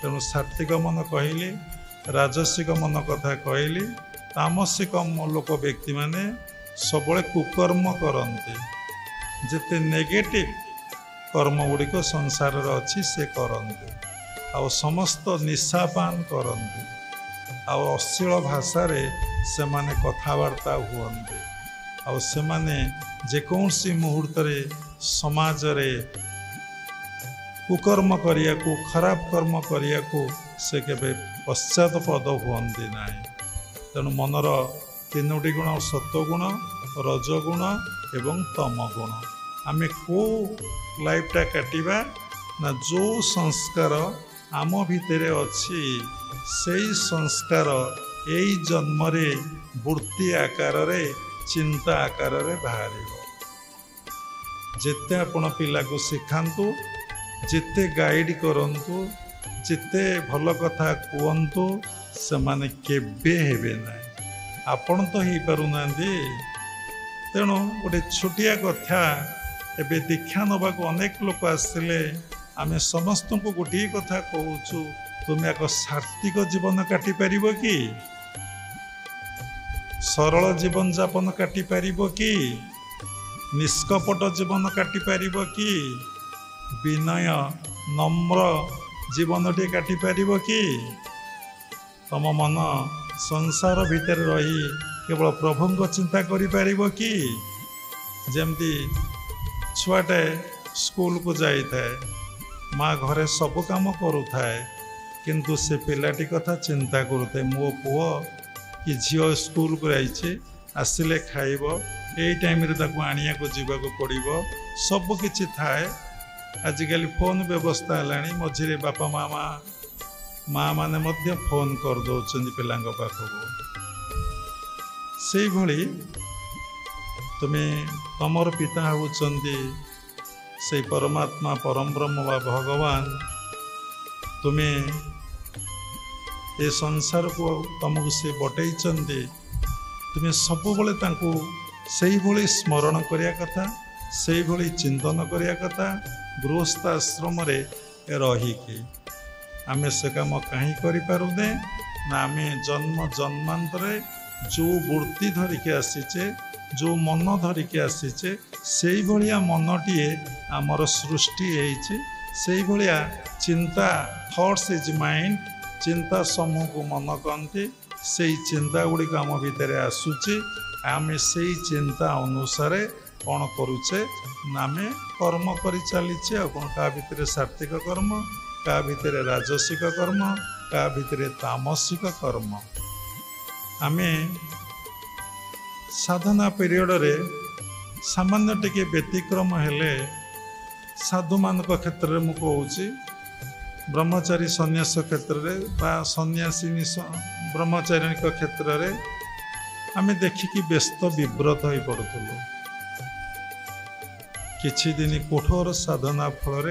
तेणु सात्विक मन कहली राजसिक मन कथा कहली तामसिक लोक व्यक्ति माने सब कुकर्म करते जिते नेगेटिव कर्म गुड़िक संसार अच्छी से करते आ समस्त निशापान करते अश्लील भाषा से माने कथबार्ता हुए आने जेकोसी मुहूर्त समाज रे कुकर्म करिया को खराब कर्म करिया को से केबे पश्चात पद हुअन्ति नाही। तेणु मनर तीनोटी गुण सत्वगुण रजगुण एवं तमगुण आमे को लाइफटा काटिबा ना जो संस्कार आम भितर अच्छी से संस्कार यही जन्म रे वृत्ति आकार रे चिंता आकार रे बाहर जिते आपण पिला को सिखांतु जिते गाइड करंतु जिते भल कथा कहतु से माने केबे हेबे ना आपण तो ही पारु नांदी। तेणु गोटे छोटिया कथा एबे दीक्षा नबाक अनेक लोक आसिले आमे समस्त को गोटे कथा कहूचु तुम एक सात्विक जीवन काटी पारिबो कि सरल जीवन जापन काटी पारिबो कि निष्कपट जीवन काटी पारिबो कि विनय नम्र जीवन टे काटी पारिबो कि तम मन संसार भितर रही केवल प्रभु चिंता करि पारिबो कि जेमती छुआटे स्कूल को जाई थाए माँ घरे सब काम करू थाए किंतु से पिलाटी कथा चिंता करुए मो पुओ कि झील स्कूल को जाइए आसिले खाइब यही टाइम आनिया को जीवाक पड़ो सब किछि थाए। आजिकल फोन व्यवस्था है मझे बापा माँ माने मध्य फोन कर दौरान पिलांग पाखक से भली तुम्हें तमर पिता होचंदी से परमात्मा परम ब्रह्म वा भगवान तुम्हें ये संसार को तुमको से बटई तुम्हें सब बड़े स्मरण करिया कथा से भली चिंतन करिया कथा गृहस्थ आश्रम रहीकि आमे से काम कहीं करें ना आमे जन्म जन्मांतर जो वृत्ति धरिकी आसीचे जो मन धरिकी आसीचे से भाया मनटीए आमर सृष्टि से भाया चिंता थॉट्स इज माइंड चिंता समूह को मन कहते से चिंता गुड़िक आम भितर आसूचे आमे से चिंता अनुसार कौन करुचे आम कर्म कर चलीचे कौन क्या भितर सात्विक कर्म क्या भितर राजसिक कर्म क्या भितर तामसिक कर्म आमे साधना पीरियड रे सामान्य टिके व्यतिक्रम हेले साधु मान क्षेत्र में कहूँ ब्रह्मचारी सन्यास क्षेत्र में सन्यासिनी ब्रह्मचारी क्षेत्र में आमे देखिकी व्यस्त विव्रत हो पड़ुलु किछि दिन कठोर साधना फल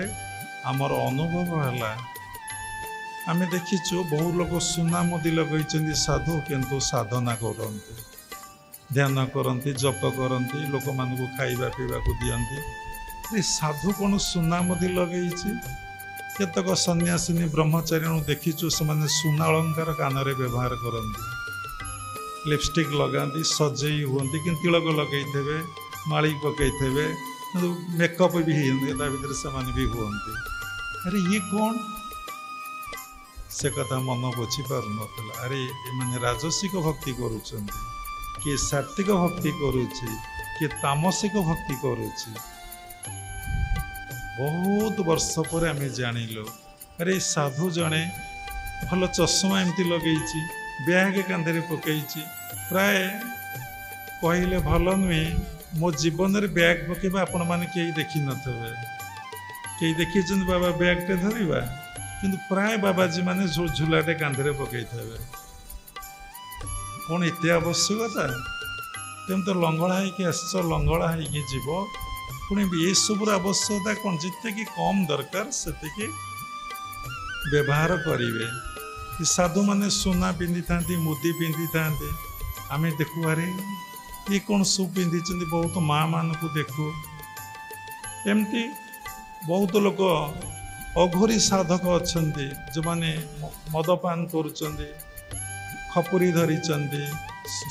आमर अनुभव है आमे देखीचु बहु लोग सुना मुदी लगे साधु किंतु साधना करते ध्यान करती जप करती लोक मान खाइबा पीवा को दियंती साधु कौन सुना मुदी लगे केतक सन्यासिनी ब्रह्मचारी देखीचु से सुना अलंकार कान में व्यवहार करती लिपस्टिक लगाती सजेई हुंती कि तिलक लगे माड़ी पकईथे मेकअप भी भीतर से भी हुंती अरे ये कौन से कथा मन बुझी पार ना अरे ये राजसिक भक्ति करुँच किए सात्विक भक्ति करुच्ची किए तामसिक भक्ति करुच्ची बहुत वर्ष पर आम जानिलु अरे साधु जड़े भल चश्मा एमती लगे ब्याग कांधे पकई प्राय कहले भल नुहे मो जीवन में ब्याग पकेबा आपण मैंने कहीं देखी न कई देखी बाबा ब्यागटे धरवा किंतु प्राय बाबाजी माने झुलाटे कांधे पकई थे कौन एत आवश्यकता तुम तो लंगड़ा होगी आस लंगड़ा होगी जीव पुणी ये सब आवश्यकता कौन जिते कि कम दरकार से व्यवहार करेंगे साधु माने सुना पिंधि था मुदी पिंधि था आम देखु अरे ये कौन सु पिंधि बहुत माँ मान को देखु एमती बहुत लोग अघोरी साधक अच्छा जो मैंने मदपान करुँच खपुरी धरी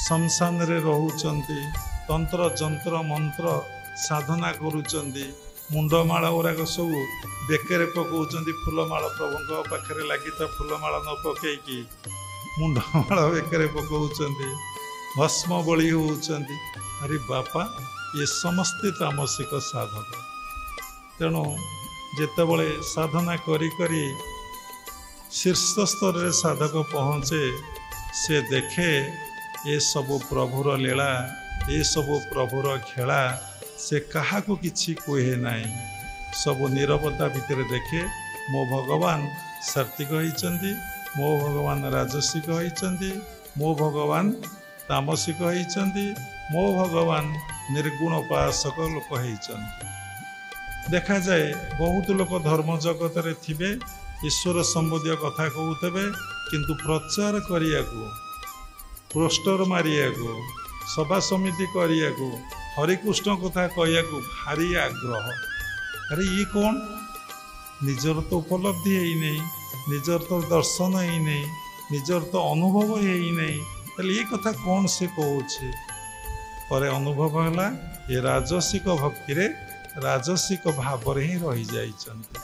शमशान रे रोचंती तंत्र जंत्र मंत्र साधना करुँच मुंडमाल गुराक सब बेकरे पकाउछन्ति फूलमाल प्रभु पाखे लगी फूलमाल न पकईकि मुंडमाल बेकरे पकाउछन्ति भस्म बलि होउछन्ति। अरे बापा ये समस्ते तामसिक साधक। तेणु जेतेबळे साधना करी करी शीर्ष स्तर रे साधक पहुँचे से देखे ये सब प्रभुर लीला ये सब प्रभुर खेला से कहा को किछि कहे नाई सब नीरवता भितर देखे मो भगवान सात्विक होइचंदी मो भगवान राजसिक होइचंदी मो भगवान तामसिक होइचंदी मो भगवान निर्गुण उपासक लोक होइचंदी। देखा जाए बहुत लोक धर्म जगत रे थिबे ईश्वर संबंधी कथा कहूथे किंतु प्रचार करिया को पोस्टर मारिया को सभा समिति करिया को हरिकृष्ण कथा कहया को भारी आग्रह। अरे ये कौन निजर तो उपलब्धि है नहीं निजर तो दर्शन है नहीं निजर तो अनुभव है नहीं ताले ये कथा कौन से कहूचे पर अनुभव है ये राजसिक भक्ति रे राजसिक भाव ही रही जाइछन्ति।